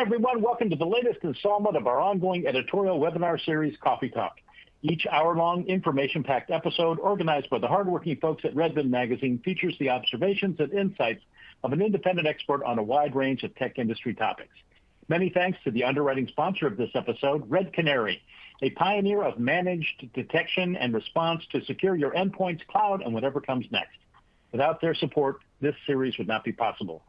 everyone. Welcome to the latest installment of our ongoing editorial webinar series, Coffee Talk. Each hour-long, information-packed episode organized by the hardworking folks at Redmond Magazine features the observations and insights of an independent expert on a wide range of tech industry topics. Many thanks to the underwriting sponsor of this episode, Red Canary, a pioneer of managed detection and response to secure your endpoints, cloud, and whatever comes next. Without their support, this series would not be possible.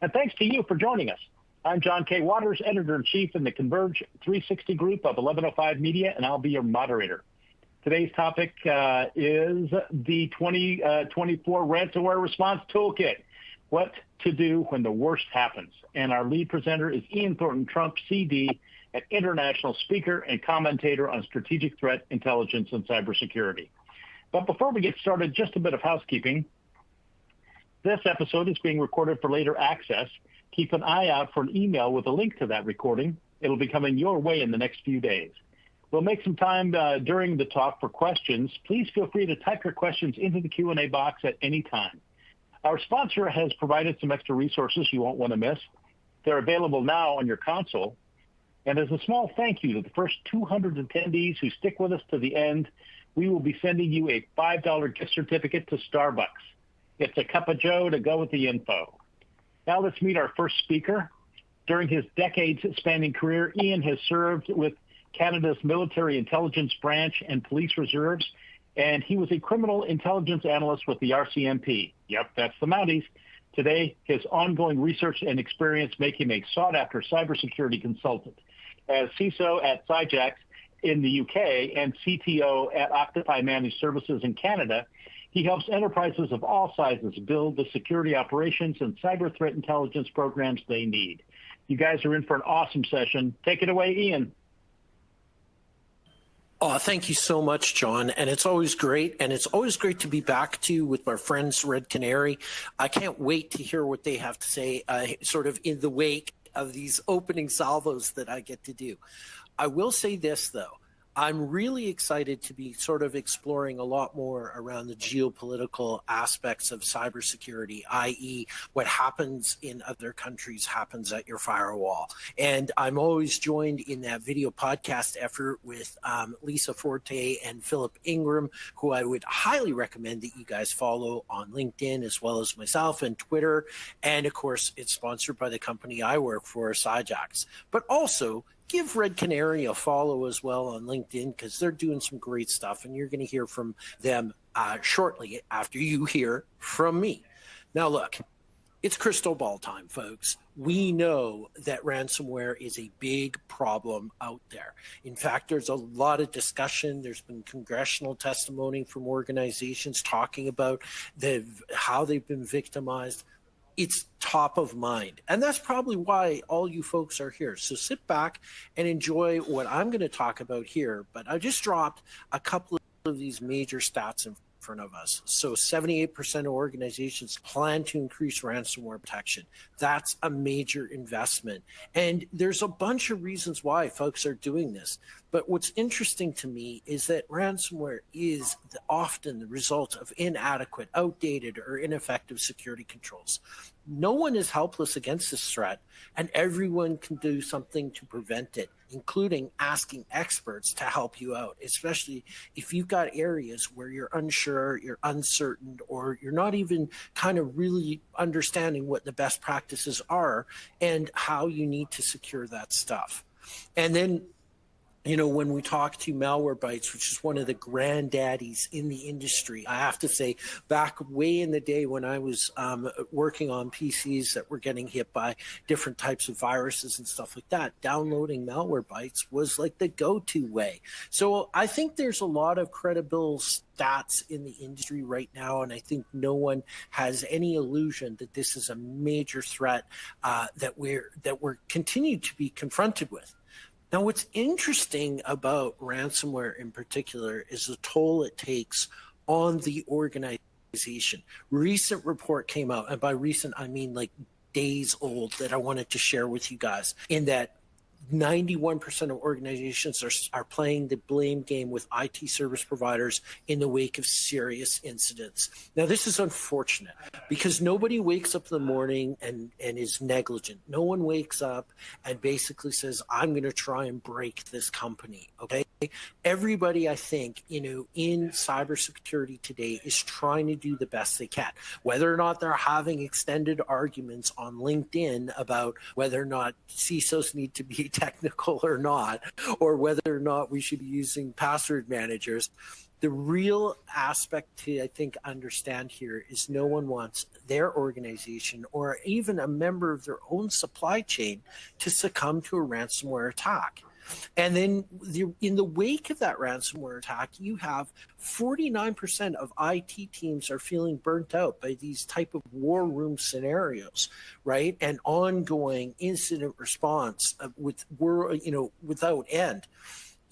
And thanks to you for joining us. I'm John K. Waters, Editor-in-Chief in the Converge 360 group of 1105 Media, and I'll be your moderator. Today's topic is the 2024 Ransomware Response Toolkit, what to do when the worst happens. And our lead presenter is Ian Thornton-Trump, CD, an international speaker and commentator on strategic threat intelligence and cybersecurity. But before we get started, just a bit of housekeeping. This episode is being recorded for later access. Keep an eye out for an email with a link to that recording. It'll be coming your way in the next few days. We'll make some time during the talk for questions. Please feel free to type your questions into the Q&A box at any time. Our sponsor has provided some extra resources you won't want to miss. They're available now on your console. And as a small thank you to the first 200 attendees who stick with us to the end, we will be sending you a $5 gift certificate to Starbucks. It's a cup of joe to go with the info. Now let's meet our first speaker. During his decades-spanning career, Ian has served with Canada's military intelligence branch and police reserves, and he was a criminal intelligence analyst with the RCMP. Yep, that's the Mounties. Today, his ongoing research and experience make him a sought-after cybersecurity consultant. As CISO at CISO in the UK and CTO at Octopi Managed Services in Canada, he helps enterprises of all sizes build the security operations and cyber threat intelligence programs they need. You guys are in for an awesome session. Take it away, Ian. Oh, thank you so much, John. And it's always great. And it's always great to be back to you with our friends, Red Canary. I can't wait to hear what they have to say sort of in the wake of these opening salvos that I get to do. I will say this, though. I'm really excited to be sort of exploring a lot more around the geopolitical aspects of cybersecurity, i.e. what happens in other countries happens at your firewall. And I'm always joined in that video podcast effort with Lisa Forte and Philip Ingram, who I would highly recommend that you guys follow on LinkedIn, as well as myself and Twitter. And of course, it's sponsored by the company I work for, CISO. But also, give Red Canary a follow as well on LinkedIn, because they're doing some great stuff, and you're going to hear from them shortly after you hear from me. Now, look, it's crystal ball time, folks. We know that ransomware is a big problem out there. In fact, there's a lot of discussion. There's been congressional testimony from organizations talking about how they've been victimized. It's top of mind. And that's probably why all you folks are here. So sit back and enjoy what I'm going to talk about here. But I just dropped a couple of these major stats in front of us. So 78% of organizations plan to increase ransomware protection. That's a major investment. And there's a bunch of reasons why folks are doing this. But what's interesting to me is that ransomware is often the result of inadequate, outdated, or ineffective security controls. No one is helpless against this threat, and everyone can do something to prevent it, including asking experts to help you out, especially if you've got areas where you're unsure, you're uncertain, or you're not even kind of really understanding what the best practices are and how you need to secure that stuff. And then, you know, when we talk to Malwarebytes, which is one of the granddaddies in the industry, I have to say, back way in the day when I was working on PCs that were getting hit by different types of viruses and stuff like that, downloading Malwarebytes was like the go-to way. So I think there's a lot of credible stats in the industry right now, and I think no one has any illusion that this is a major threat that we're continued to be confronted with. Now, what's interesting about ransomware in particular is the toll it takes on the organization. Recent report came out, and by recent, I mean like days old, that I wanted to share with you guys, in that 91% of organizations are playing the blame game with IT service providers in the wake of serious incidents. Now, this is unfortunate because nobody wakes up in the morning and is negligent. No one wakes up and basically says, I'm going to try and break this company, okay? Everybody, I think, in cybersecurity today is trying to do the best they can. Whether or not they're having extended arguments on LinkedIn about whether or not CISOs need to be technical or not, or whether or not we should be using password managers. The real aspect to, I think, understand here is no one wants their organization or even a member of their own supply chain to succumb to a ransomware attack. And then in the wake of that ransomware attack, you have 49% of IT teams are feeling burnt out by these type of war room scenarios, right? And ongoing incident response without end.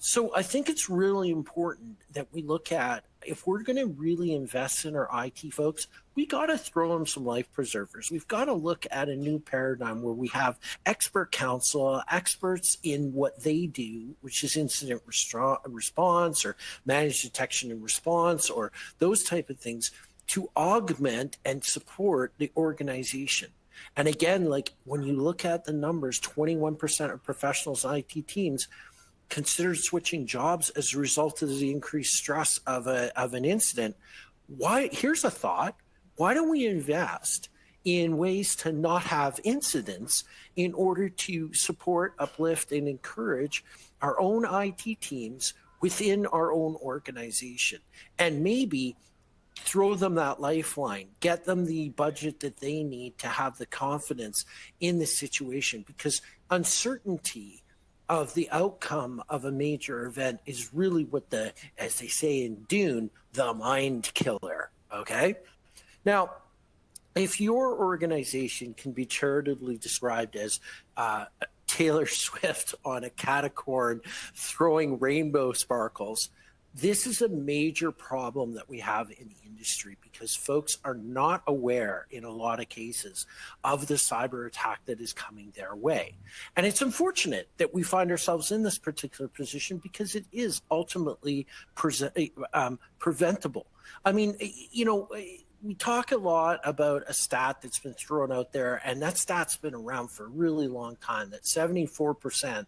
So I think it's really important that we look at, if we're going to really invest in our IT folks, we got to throw them some life preservers. We've got to look at a new paradigm where we have expert counsel, experts in what they do, which is incident response or managed detection and response or those type of things, to augment and support the organization. And again, like when you look at the numbers, 21% of professionals in IT teams considered switching jobs as a result of the increased stress of an incident. Why? Here's a thought. Why don't we invest in ways to not have incidents in order to support, uplift, and encourage our own IT teams within our own organization? And maybe throw them that lifeline, get them the budget that they need to have the confidence in the situation, because uncertainty of the outcome of a major event is really what as they say in Dune, the mind killer, okay? Now, if your organization can be charitably described as Taylor Swift on a catacorn throwing rainbow sparkles, this is a major problem that we have in the industry because folks are not aware in a lot of cases of the cyber attack that is coming their way. And it's unfortunate that we find ourselves in this particular position because it is ultimately preventable. I mean, we talk a lot about a stat that's been thrown out there, and that stat's been around for a really long time, that 74%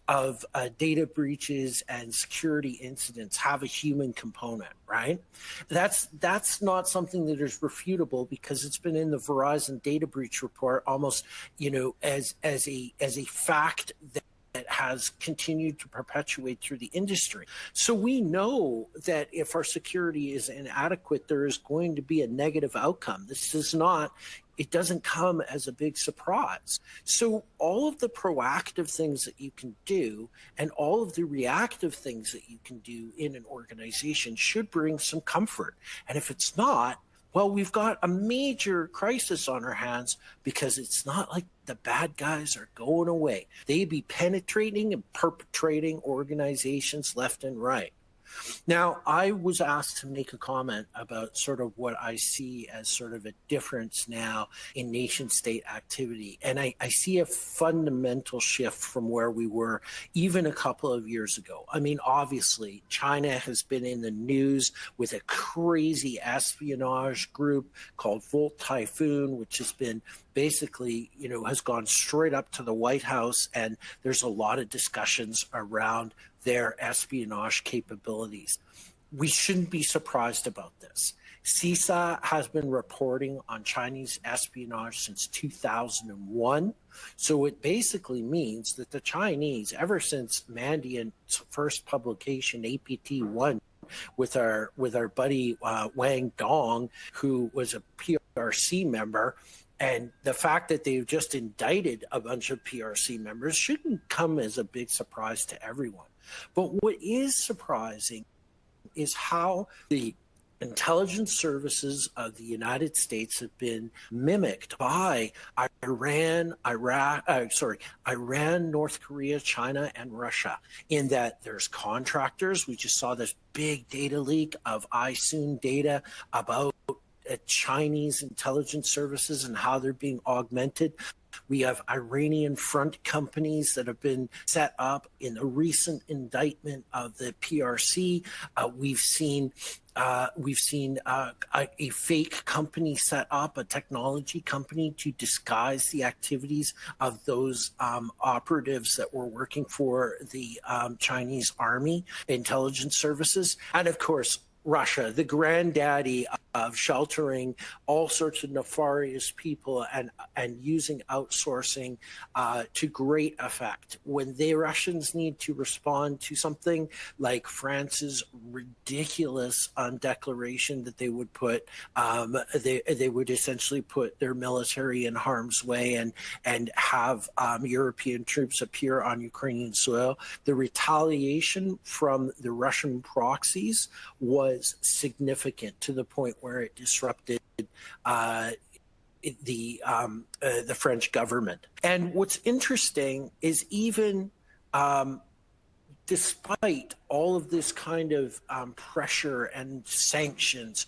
of data breaches and security incidents have a human component, right? That's not something that is refutable because it's been in the Verizon data breach report almost, as a fact that has continued to perpetuate through the industry. So we know that if our security is inadequate, there is going to be a negative outcome. It doesn't come as a big surprise. So all of the proactive things that you can do and all of the reactive things that you can do in an organization should bring some comfort. And if it's not, well, we've got a major crisis on our hands because it's not like the bad guys are going away. They be penetrating and perpetrating organizations left and right. Now, I was asked to make a comment about sort of what I see as sort of a difference now in nation state activity. And I see a fundamental shift from where we were even a couple of years ago. I mean, obviously, China has been in the news with a crazy espionage group called Volt Typhoon, which has been basically, has gone straight up to the White House. And there's a lot of discussions around their espionage capabilities. We shouldn't be surprised about this. CISA has been reporting on Chinese espionage since 2001. So it basically means that the Chinese, ever since Mandiant's first publication, APT-1, with our buddy Wang Dong, who was a PRC member, and the fact that they've just indicted a bunch of PRC members shouldn't come as a big surprise to everyone. But what is surprising is how the intelligence services of the United States have been mimicked by Iran, North Korea, China, and Russia, in that there's contractors. We just saw this big data leak of iSoon data about Chinese intelligence services and how they're being augmented. We have Iranian front companies that have been set up in a recent indictment of the PRC. We've seen a fake company set up, a technology company, to disguise the activities of those operatives that were working for the Chinese Army intelligence services. And of course, Russia, the granddaddy of sheltering all sorts of nefarious people and using outsourcing to great effect. When the Russians need to respond to something like France's ridiculous declaration that they would put, they would essentially put their military in harm's way and have European troops appear on Ukrainian soil, the retaliation from the Russian proxies was significant to the point where it disrupted the French government. And what's interesting is even despite all of this kind of pressure and sanctions,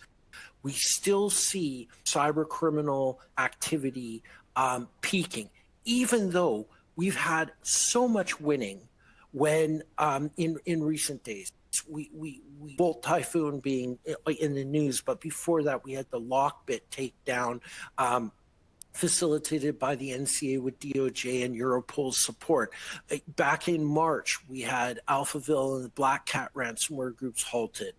we still see cyber criminal activity peaking, even though we've had so much winning when in recent days. We Bolt Typhoon being in the news, but before that we had the Lockbit takedown facilitated by the NCA with DOJ and Europol's support. Back in March, we had Alphaville and the Black Cat ransomware groups halted.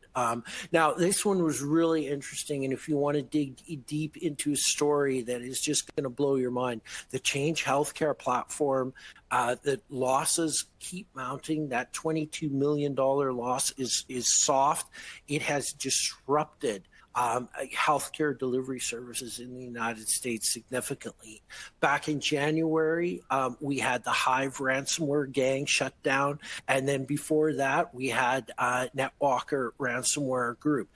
Now, this one was really interesting, and if you want to dig deep into a story that is just going to blow your mind, the Change Healthcare platform, the losses keep mounting. That $22 million loss is soft. It has disrupted healthcare delivery services in the United States significantly. Back in January, we had the Hive ransomware gang shut down, and then before that, we had NetWalker ransomware group.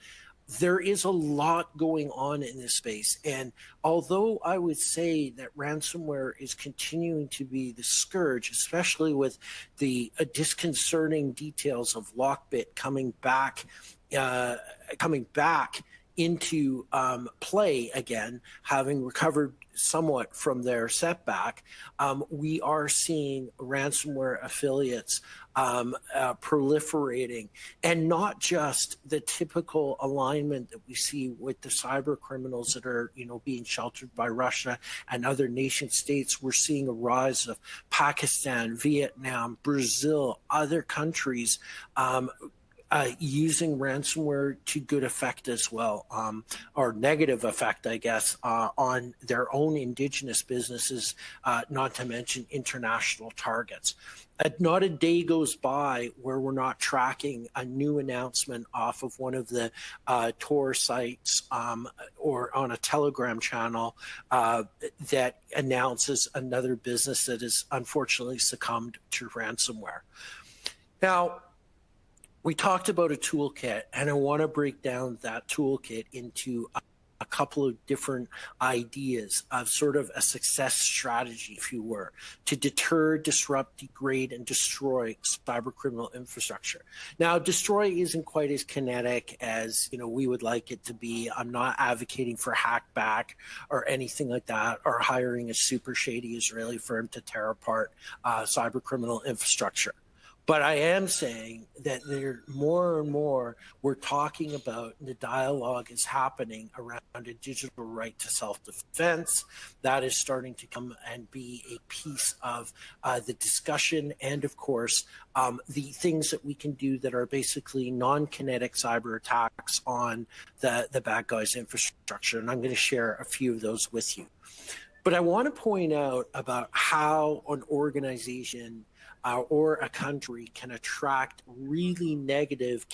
There is a lot going on in this space, and although I would say that ransomware is continuing to be the scourge, especially with the disconcerting details of Lockbit coming back into play again, having recovered somewhat from their setback, we are seeing ransomware affiliates proliferating, and not just the typical alignment that we see with the cyber criminals that are, being sheltered by Russia and other nation states. We're seeing a rise of Pakistan, Vietnam, Brazil, other countries using ransomware to good effect as well, or negative effect, I guess, on their own indigenous businesses, not to mention international targets. Not a day goes by where we're not tracking a new announcement off of one of the Tor sites or on a Telegram channel that announces another business that has unfortunately succumbed to ransomware. Now, we talked about a toolkit, and I want to break down that toolkit into a couple of different ideas of sort of a success strategy, if you were, to deter, disrupt, degrade, and destroy cybercriminal infrastructure. Now, destroy isn't quite as kinetic as we would like it to be. I'm not advocating for hackback or anything like that, or hiring a super shady Israeli firm to tear apart cybercriminal infrastructure. But I am saying that there more and more we're talking about, the dialogue is happening around a digital right to self-defense. That is starting to come and be a piece of the discussion, and of course, the things that we can do that are basically non-kinetic cyber attacks on the bad guys' infrastructure. And I'm going to share a few of those with you. But I want to point out about how an organization or a country can attract really negative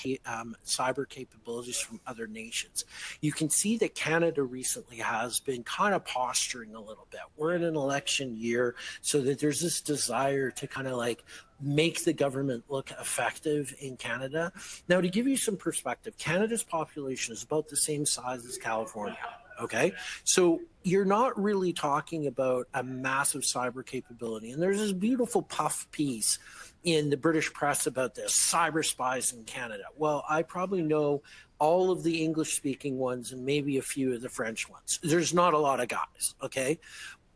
cyber capabilities from other nations. You can see that Canada recently has been kind of posturing a little bit. We're in an election year, so that there's this desire to kind of like make the government look effective in Canada. Now, to give you some perspective, Canada's population is about the same size as California. Okay, so you're not really talking about a massive cyber capability. And there's this beautiful puff piece in the British press about this, cyber spies in Canada. Well, I probably know all of the English-speaking ones and maybe a few of the French ones. There's not a lot of guys, okay?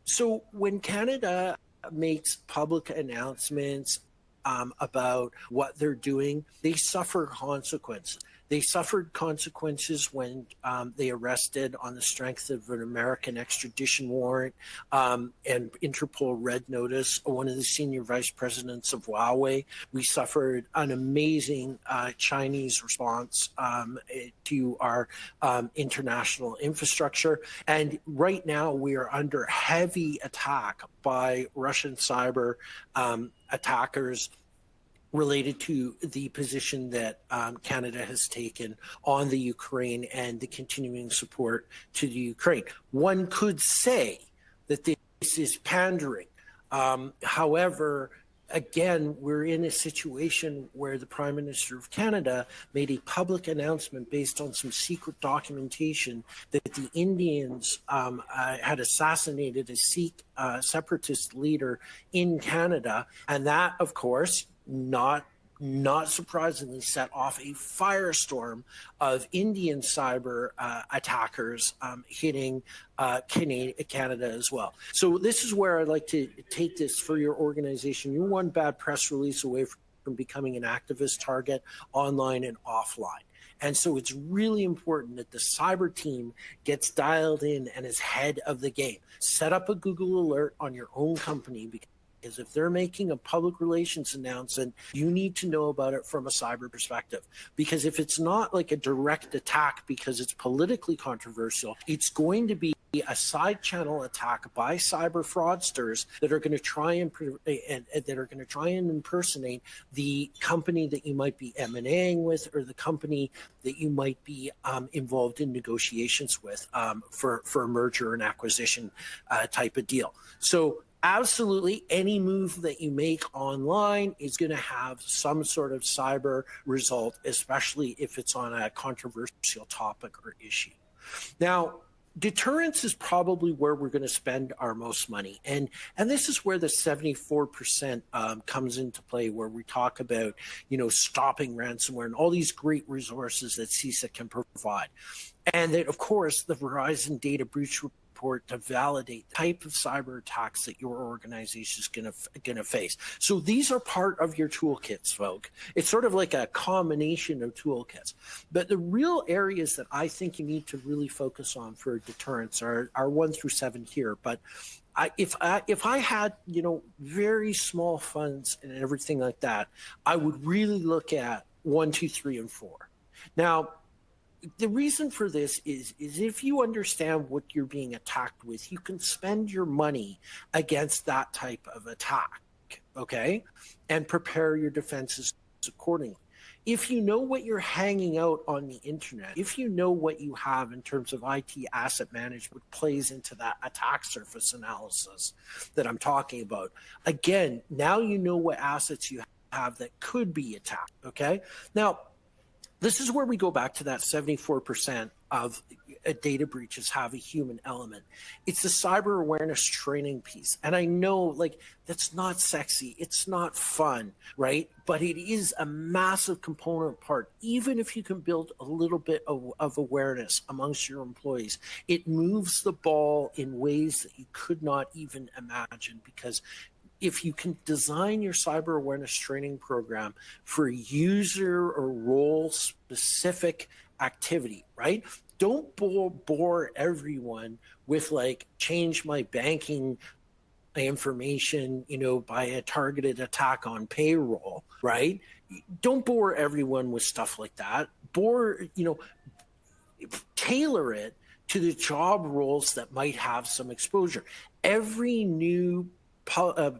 So when Canada makes public announcements about what they're doing, they suffer consequences. They suffered consequences when they arrested on the strength of an American extradition warrant and Interpol red notice one of the senior vice presidents of Huawei. We suffered an amazing Chinese response to our international infrastructure. And right now we are under heavy attack by Russian cyber attackers related to the position that Canada has taken on the Ukraine and the continuing support to the Ukraine. One could say that this is pandering. However, again, we're in a situation where the Prime Minister of Canada made a public announcement based on some secret documentation that the Indians had assassinated a Sikh separatist leader in Canada. And that, of course, not surprisingly, set off a firestorm of Indian cyber attackers hitting Canada as well. So this is where I'd like to take this for your organization. You're one bad press release away from becoming an activist target online and offline. And so it's really important that the cyber team gets dialed in and is head of the game. Set up a Google alert on your own company, because if they're making a public relations announcement, you need to know about it from a cyber perspective. Because if it's not like a direct attack because it's politically controversial, it's going to be a side channel attack by cyber fraudsters that are going to try and impersonate the company that you might be M&Aing with, or the company that you might be involved in negotiations with for a merger and acquisition type of deal. So absolutely, any move that you make online is going to have some sort of cyber result, especially if it's on a controversial topic or issue. Now, deterrence is probably where we're going to spend our most money. And this is where the 74% comes into play, where we talk about, stopping ransomware and all these great resources that CISA can provide. And that, of course, the Verizon data breach report to validate the type of cyber attacks that your organization is going to face. So these are part of your toolkits, folks. It's sort of like a combination of toolkits. But the real areas that I think you need to really focus on for deterrence are 1 through 7 here. But if I had, very small funds and everything like that, I would really look at 1, 2, 3, and 4. Now, the reason for this is if you understand what you're being attacked with, you can spend your money against that type of attack, okay? And prepare your defenses accordingly. If you know what you're hanging out on the internet, if you know what you have in terms of IT asset management plays into that attack surface analysis that I'm talking about, again, now you know what assets you have that could be attacked, okay? Now, this is where we go back to that 74% of data breaches have a human element. It's the cyber awareness training piece. And I know, that's not sexy. It's not fun, right? But it is a massive component part. Even if you can build a little bit of awareness amongst your employees, it moves the ball in ways that you could not even imagine, because if you can design your cyber awareness training program for user or role specific activity, right? Don't bore everyone with change my banking information, by a targeted attack on payroll, right? Don't bore everyone with stuff like that. Tailor it to the job roles that might have some exposure. Every new PA,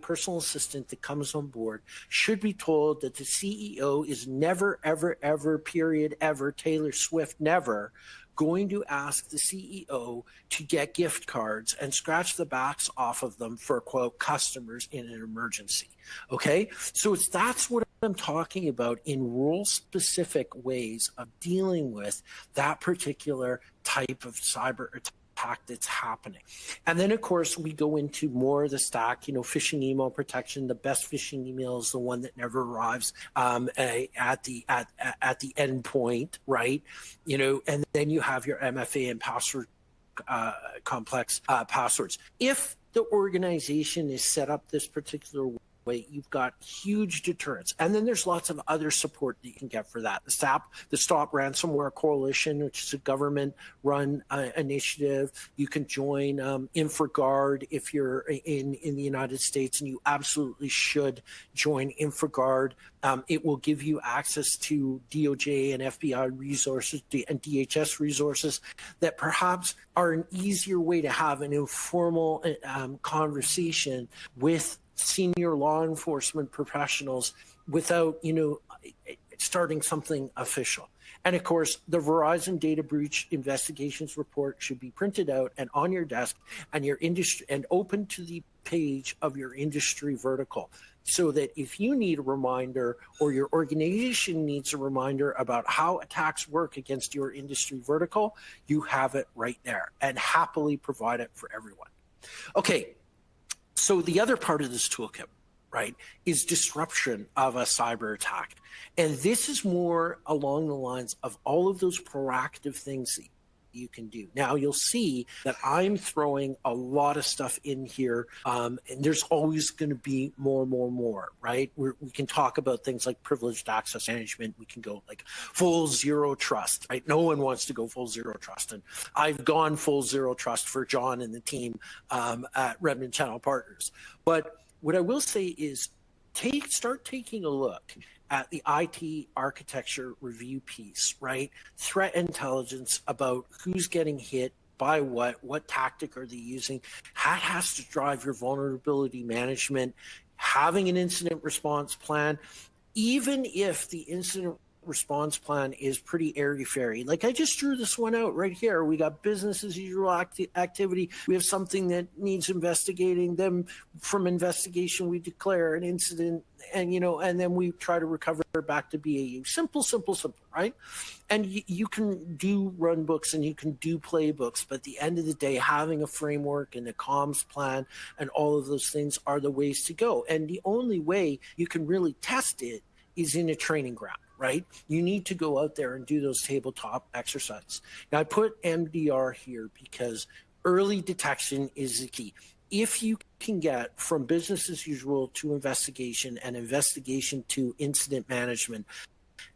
personal assistant that comes on board should be told that the CEO is never, ever, ever, period, ever, Taylor Swift, never going to ask the CEO to get gift cards and scratch the backs off of them for, quote, customers in an emergency. Okay, so that's what I'm talking about in role-specific ways of dealing with that particular type of cyber attack that's happening. And then, of course, we go into more of the stack, phishing email protection. The best phishing email is the one that never arrives at the end point, right? And then you have your MFA and password complex passwords. If the organization is set up this particular way, you've got huge deterrence. And then there's lots of other support that you can get for that. The Stop Ransomware Coalition, which is a government-run initiative. You can join InfraGard if you're in the United States, and you absolutely should join InfraGard. It will give you access to DOJ and FBI resources and DHS resources that perhaps are an easier way to have an informal conversation with senior law enforcement professionals without, starting something official. And of course, the Verizon data breach investigations report should be printed out and on your desk and your industry and open to the page of your industry vertical, so that if you need a reminder or your organization needs a reminder about how attacks work against your industry vertical, you have it right there and happily provide it for everyone. Okay. So the other part of this toolkit, right, is disruption of a cyber attack. And this is more along the lines of all of those proactive things that you can do. Now, you'll see that I'm throwing a lot of stuff in here, and there's always going to be more, right? We can talk about things like privileged access management. We can go like full zero trust, right? No one wants to go full zero trust. And I've gone full zero trust for John and the team at Redmond Channel Partners. But what I will say is start taking a look at the IT architecture review piece, right? Threat intelligence about who's getting hit by what tactic are they using. That has to drive your vulnerability management, having an incident response plan, even if the incident response plan is pretty airy-fairy. Like I just drew this one out right here. We got business as usual activity. We have something that needs investigating. Then from investigation, we declare an incident, and and then we try to recover back to BAU. Simple, right? And you can do run books and you can do playbooks, but at the end of the day, having a framework and a comms plan and all of those things are the ways to go. And the only way you can really test it is in a training ground. Right? You need to go out there and do those tabletop exercises. Now, I put MDR here because early detection is the key. If you can get from business as usual to investigation and investigation to incident management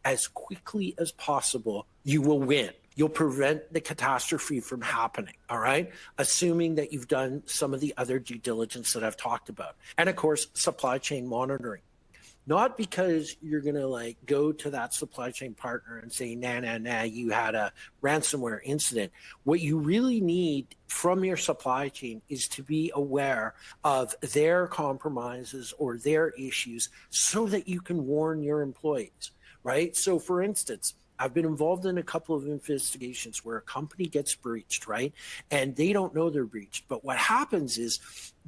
as quickly as possible, you will win. You'll prevent the catastrophe from happening, all right? Assuming that you've done some of the other due diligence that I've talked about. And of course, supply chain monitoring. Not because you're going to go to that supply chain partner and say, nah, you had a ransomware incident. What you really need from your supply chain is to be aware of their compromises or their issues so that you can warn your employees, right? So for instance, I've been involved in a couple of investigations where a company gets breached, right? And they don't know they're breached. But what happens is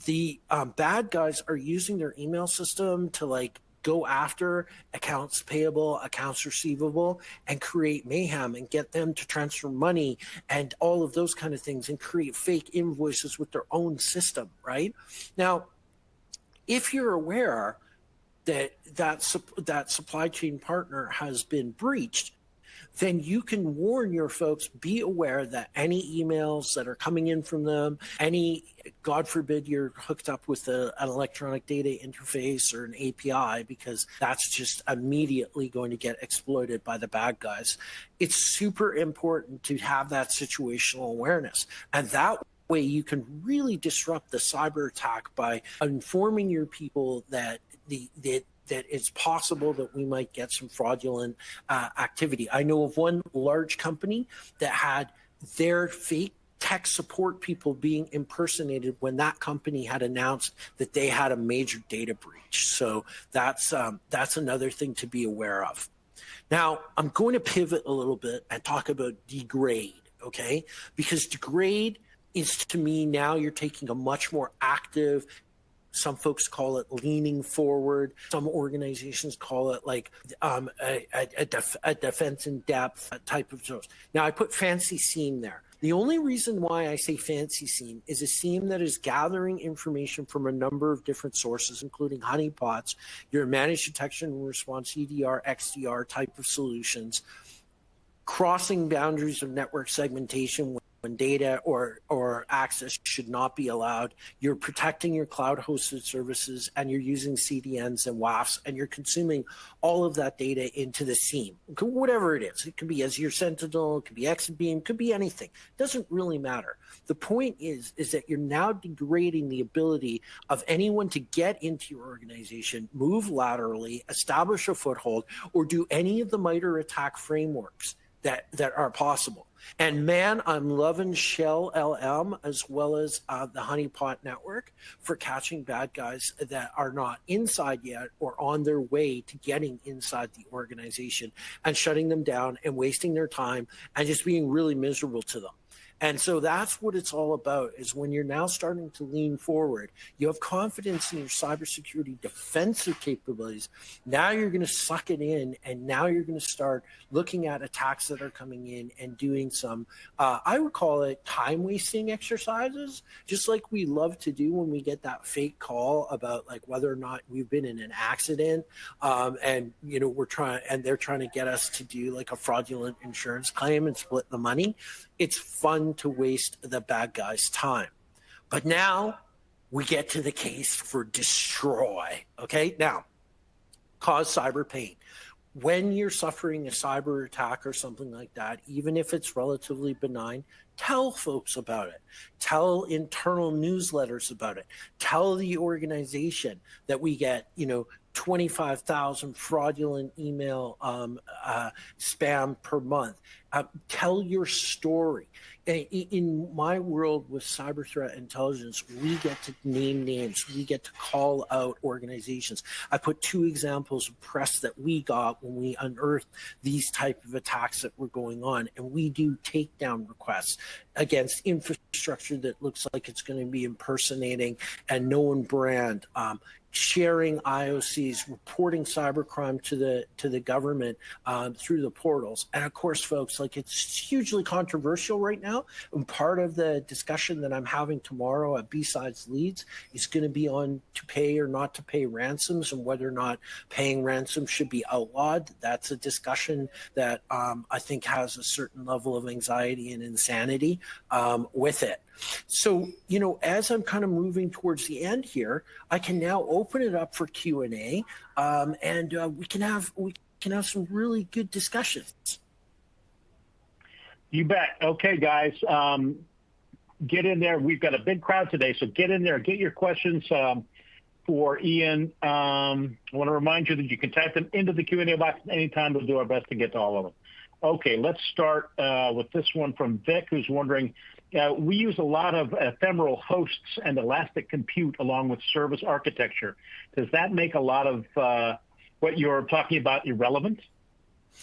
the bad guys are using their email system to go after accounts payable, accounts receivable, and create mayhem and get them to transfer money and all of those kind of things and create fake invoices with their own system, right? Now, if you're aware that supply chain partner has been breached, then you can warn your folks, be aware that any emails that are coming in from them, God forbid you're hooked up with an electronic data interface or an API, because that's just immediately going to get exploited by the bad guys. It's super important to have that situational awareness. And that way you can really disrupt the cyber attack by informing your people that it's possible that we might get some fraudulent activity. I know of one large company that had their fake tech support people being impersonated when that company had announced that they had a major data breach. So that's another thing to be aware of. Now, I'm going to pivot a little bit and talk about degrade. okay? Because degrade is, to me, now you're taking a much more active, some folks call it leaning forward. Some organizations call it like a defense in depth type of source. Now, I put fancy seam there. The only reason why I say fancy seam is a seam that is gathering information from a number of different sources, including honeypots, your managed detection and response, EDR, XDR type of solutions, crossing boundaries of network segmentation when data or access should not be allowed. You're protecting your cloud-hosted services, and you're using CDNs and WAFs, and you're consuming all of that data into the seam, whatever it is. It could be Azure Sentinel, it could be Exabeam, it could be anything. It doesn't really matter. The point is that you're now degrading the ability of anyone to get into your organization, move laterally, establish a foothold, or do any of the MITRE attack frameworks that are possible. And man, I'm loving Shell LM as well as the Honeypot network for catching bad guys that are not inside yet or on their way to getting inside the organization and shutting them down and wasting their time and just being really miserable to them. And so that's what it's all about, is when you're now starting to lean forward, you have confidence in your cybersecurity defensive capabilities. Now you're going to suck it in, and now you're going to start looking at attacks that are coming in and doing some, I would call it time-wasting exercises, just like we love to do when we get that fake call about like whether or not we've been in an accident, and you know they're trying to get us to do like a fraudulent insurance claim and split the money. It's fun to waste the bad guy's time. But now we get to the case for destroy. Okay, now cause cyber pain. When you're suffering a cyber attack or something like that, even if it's relatively benign, tell folks about it. Tell internal newsletters about it. Tell the organization that we get, 25,000 fraudulent email spam per month. Tell your story. In my world with cyber threat intelligence, we get to name names. We get to call out organizations. I put 2 examples of press that we got when we unearthed these type of attacks that were going on. And we do takedown requests against infrastructure that looks like it's going to be impersonating a known brand. Sharing IOCs, reporting cybercrime to the government through the portals. And of course, folks, like it's hugely controversial right now. And part of the discussion that I'm having tomorrow at B-Sides Leads is going to be on to pay or not to pay ransoms and whether or not paying ransom should be outlawed. That's a discussion that I think has a certain level of anxiety and insanity with it. So, as I'm kind of moving towards the end here, I can now open it up for Q&A, and we can have some really good discussions. You bet. Okay, guys, get in there. We've got a big crowd today, so get in there. Get your questions for Ian. I want to remind you that you can type them into the Q&A box anytime. We'll do our best to get to all of them. Okay, let's start with this one from Vic, who's wondering, we use a lot of ephemeral hosts and elastic compute along with service architecture. Does that make a lot of what you're talking about irrelevant?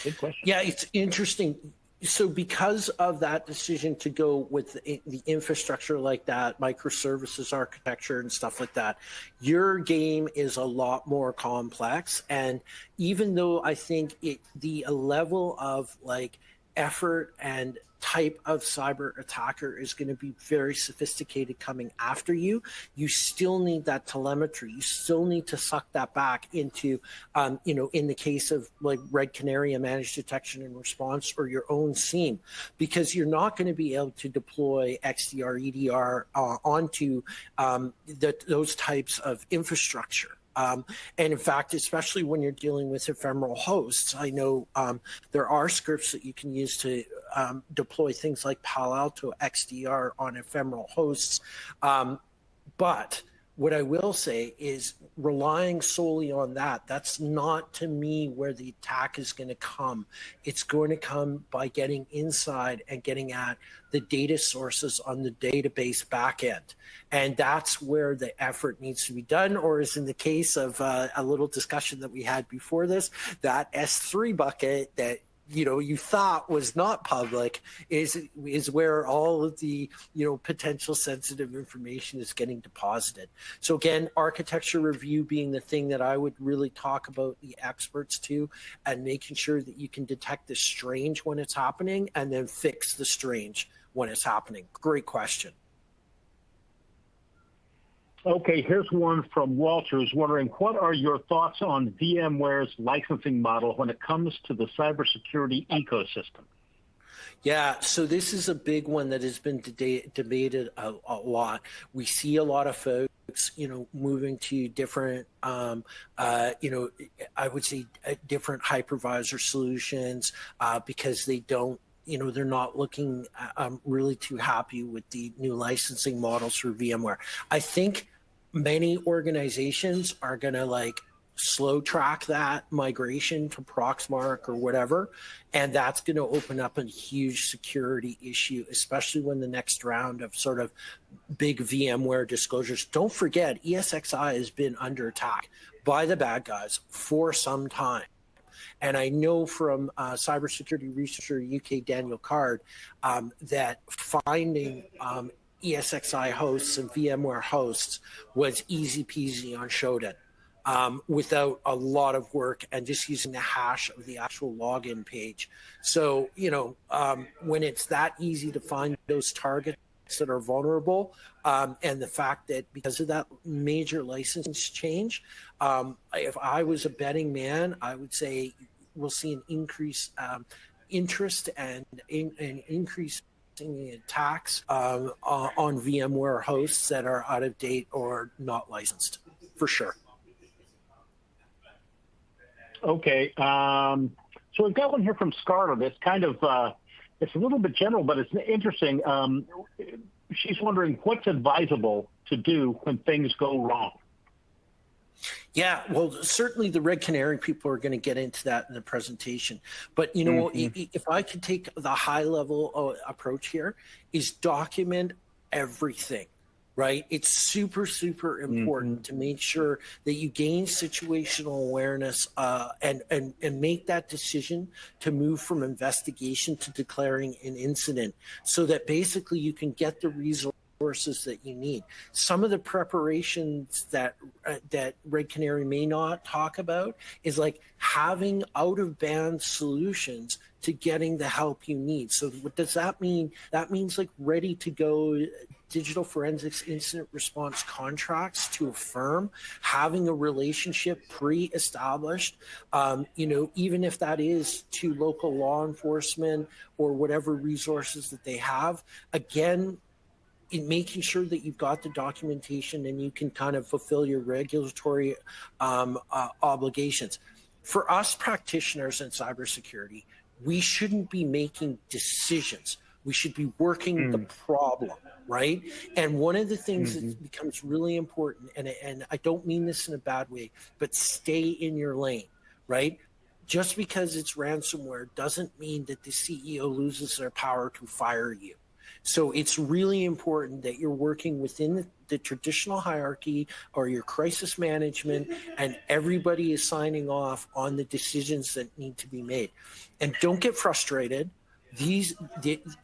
Good question. Yeah, it's interesting. So because of that decision to go with the infrastructure like that, microservices architecture and stuff like that, your game is a lot more complex. And even though I think the level of like effort and type of cyber attacker is going to be very sophisticated coming after you, you still need that telemetry. You still need to suck that back into, in the case of like Red Canary, a managed detection and response, or your own SIEM, because you're not going to be able to deploy XDR, EDR onto those types of infrastructure. And in fact, especially when you're dealing with ephemeral hosts, I know there are scripts that you can use to deploy things like Palo Alto XDR on ephemeral hosts. But what I will say is relying solely on that, that's not to me where the attack is going to come. It's going to come by getting inside and getting at the data sources on the database backend. And that's where the effort needs to be done, or as in the case of a little discussion that we had before this, that S3 bucket that you thought was not public is where all of the potential sensitive information is getting deposited. So again, architecture review being the thing that I would really talk about the experts to, and making sure that you can detect the strange when it's happening and then fix the strange when it's happening. Great question. Okay, here's one from Walter, who's wondering, what are your thoughts on VMware's licensing model when it comes to the cybersecurity ecosystem? Yeah, so this is a big one that has been debated a lot. We see a lot of folks, moving to different, I would say different hypervisor solutions because they don't, they're not looking really too happy with the new licensing models for VMware. I think many organizations are going to slow track that migration to Proxmark or whatever, and that's going to open up a huge security issue, especially when the next round of sort of big VMware disclosures. Don't forget, ESXi has been under attack by the bad guys for some time. And I know from cybersecurity researcher UK Daniel Card that finding ESXi hosts and VMware hosts was easy peasy on Shodan without a lot of work and just using the hash of the actual login page. So, when it's that easy to find those targets that are vulnerable, and the fact that because of that major license change, if I was a betting man, I would say we'll see an increase interest and an increase in the attacks on VMware hosts that are out of date or not licensed, for sure. Okay, so we've got one here from Scarlett. It's kind of it's a little bit general, but it's interesting. She's wondering what's advisable to do when things go wrong. Yeah, well, certainly the Red Canary people are going to get into that in the presentation. But, if I could take the high-level approach here, is document everything, right? It's super, super important to make sure that you gain situational awareness and make that decision to move from investigation to declaring an incident so that basically you can get the resources that you need. Some of the preparations that Red Canary may not talk about is like having out-of-band solutions to getting the help you need. So what does that mean? That means like ready to go digital forensics incident response contracts to a firm, having a relationship pre-established, even if that is to local law enforcement or whatever resources that they have. Again, in making sure that you've got the documentation and you can kind of fulfill your regulatory obligations. For us practitioners in cybersecurity, we shouldn't be making decisions. We should be working the problem, right? And one of the things that becomes really important, and I don't mean this in a bad way, but stay in your lane, right? Just because it's ransomware doesn't mean that the CEO loses their power to fire you. So it's really important that you're working within the traditional hierarchy or your crisis management, and everybody is signing off on the decisions that need to be made. And don't get frustrated.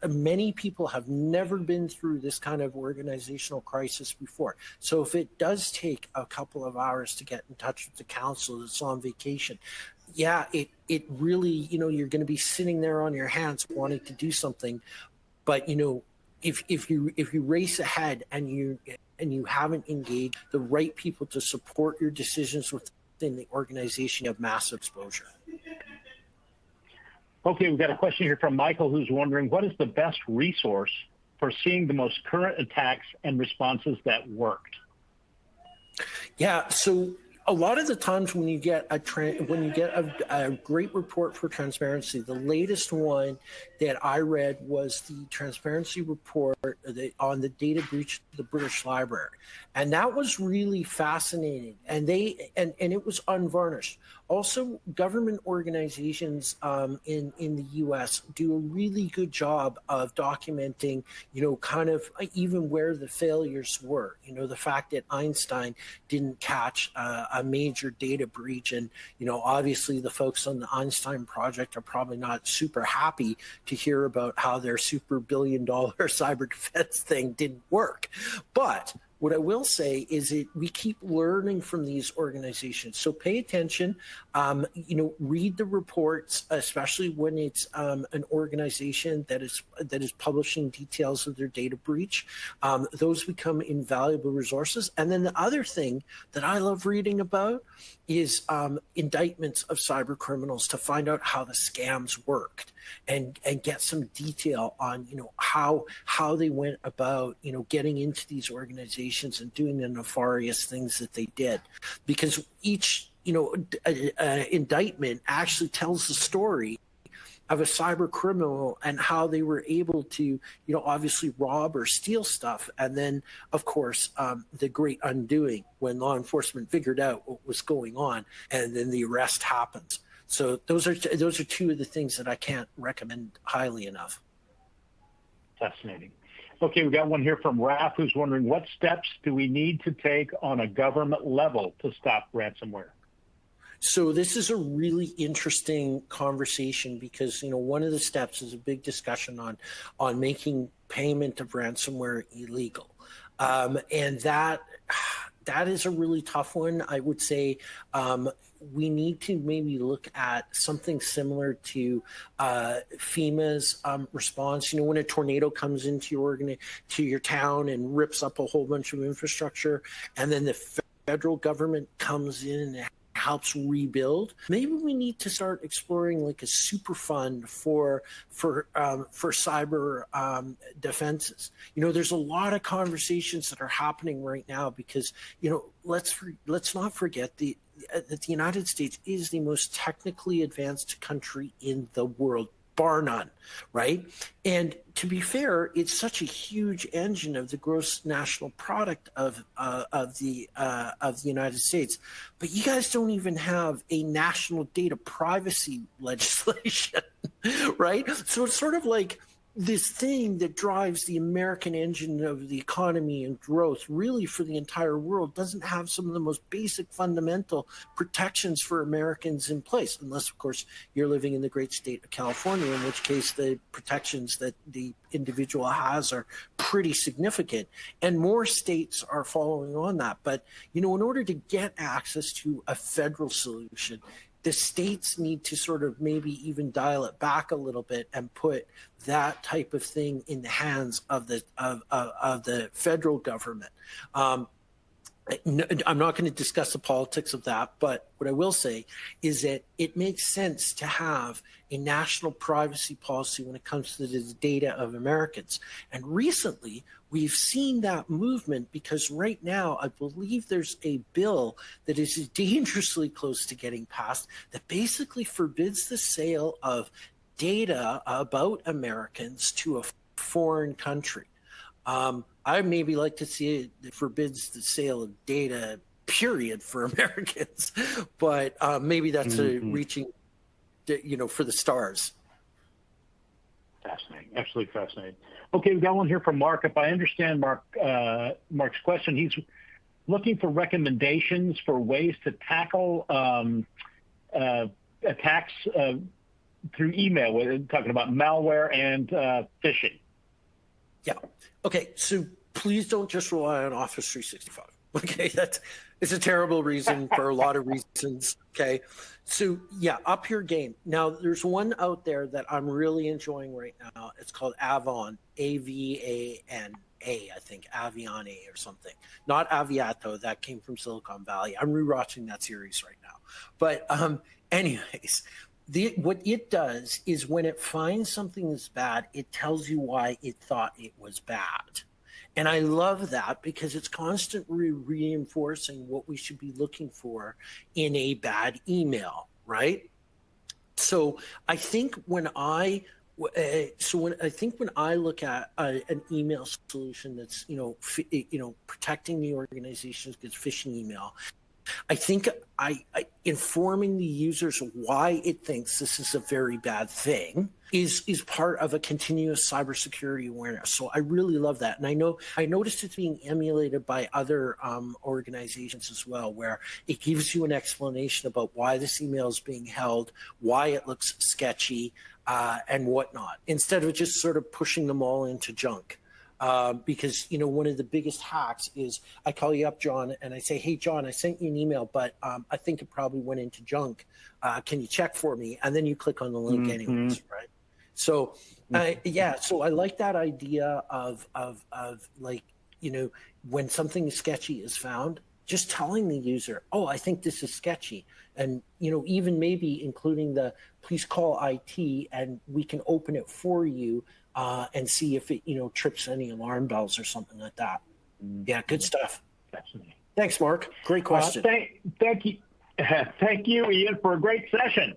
Many people have never been through this kind of organizational crisis before. So if it does take a couple of hours to get in touch with the council that's on vacation, it really, you're going to be sitting there on your hands wanting to do something. But if you race ahead and you haven't engaged the right people to support your decisions within the organization, you have massive exposure. Okay, we've got a question here from Michael, who's wondering, what is the best resource for seeing the most current attacks and responses that worked? Yeah, so a lot of the times when you get a great report for transparency, the latest one that I read was the transparency report on the data breach of the British Library, and that was really fascinating. And it was unvarnished. Also, government organizations in the U.S. do a really good job of documenting, kind of even where the failures were. The fact that Einstein didn't catch a a major data breach. And, obviously the folks on the Einstein project are probably not super happy to hear about how their super billion-dollar cyber defense thing didn't work. But what I will say is we keep learning from these organizations. So pay attention, read the reports, especially when it's an organization that is publishing details of their data breach. Those become invaluable resources. And then the other thing that I love reading about is indictments of cyber criminals to find out how the scams worked and get some detail on, how they went about, getting into these organizations and doing the nefarious things that they did. Because each, indictment actually tells the story of a cyber criminal and how they were able to, obviously rob or steal stuff. And then, of course, the great undoing when law enforcement figured out what was going on, and then the arrest happens. So those are two of the things that I can't recommend highly enough. Fascinating. Okay, we got one here from Raph who's wondering, what steps do we need to take on a government level to stop ransomware? So this is a really interesting conversation because, one of the steps is a big discussion on making payment of ransomware illegal. And that is a really tough one. I would say we need to maybe look at something similar to FEMA's response. When a tornado comes into your town and rips up a whole bunch of infrastructure, and then the federal government comes in and helps rebuild. Maybe we need to start exploring like a super fund for cyber defenses. There's a lot of conversations that are happening right now because let's not forget that the United States is the most technically advanced country in the world, bar none, right? And to be fair, it's such a huge engine of the gross national product of the United States. But you guys don't even have a national data privacy legislation, right? So it's sort of like this thing that drives the American engine of the economy and growth really for the entire world doesn't have some of the most basic fundamental protections for Americans in place, unless, of course, you're living in the great state of California, in which case the protections that the individual has are pretty significant. And more states are following on that. But, in order to get access to a federal solution, the states need to sort of maybe even dial it back a little bit and put that type of thing in the hands of the federal government. I'm not going to discuss the politics of that, but what I will say is that it makes sense to have a national privacy policy when it comes to the data of Americans. And recently, we've seen that movement because right now, I believe there's a bill that is dangerously close to getting passed that basically forbids the sale of data about Americans to a foreign country. I maybe like to see it that forbids the sale of data, period, for Americans, but maybe that's reaching, for the stars. Fascinating, absolutely fascinating. Okay, we've got one here from Mark. If I understand Mark's question, he's looking for recommendations for ways to tackle attacks through email. We're talking about malware and phishing. Yeah. Okay. So please don't just rely on Office 365. Okay. It's a terrible reason for a lot of reasons. Okay. So yeah, up your game. Now there's one out there that I'm really enjoying right now. It's called Avon, A-V-A-N-A, I think, Aviane or something. Not Aviato. That came from Silicon Valley. I'm rewatching that series right now. But anyways, what it does is when it finds something that's bad, it tells you why it thought it was bad. And I love that because it's constantly reinforcing what we should be looking for in a bad email, right? So I think when I look at an email solution that's protecting the organization against phishing email, I think informing the users why it thinks this is a very bad thing is part of a continuous cybersecurity awareness. So I really love that. And I noticed it's being emulated by other organizations as well, where it gives you an explanation about why this email is being held, why it looks sketchy, and whatnot, instead of just sort of pushing them all into junk. Because, one of the biggest hacks is I call you up, John, and I say, hey, John, I sent you an email, but I think it probably went into junk. Can you check for me? And then you click on the link anyways, right? So, so I like that idea of like, when something sketchy is found, just telling the user, oh, I think this is sketchy. And, even maybe including the please call IT and we can open it for you and see if it, trips any alarm bells or something like that. Yeah, good stuff. Definitely. Thanks, Mark. Great question. Thank you. Thank you, Ian, for a great session.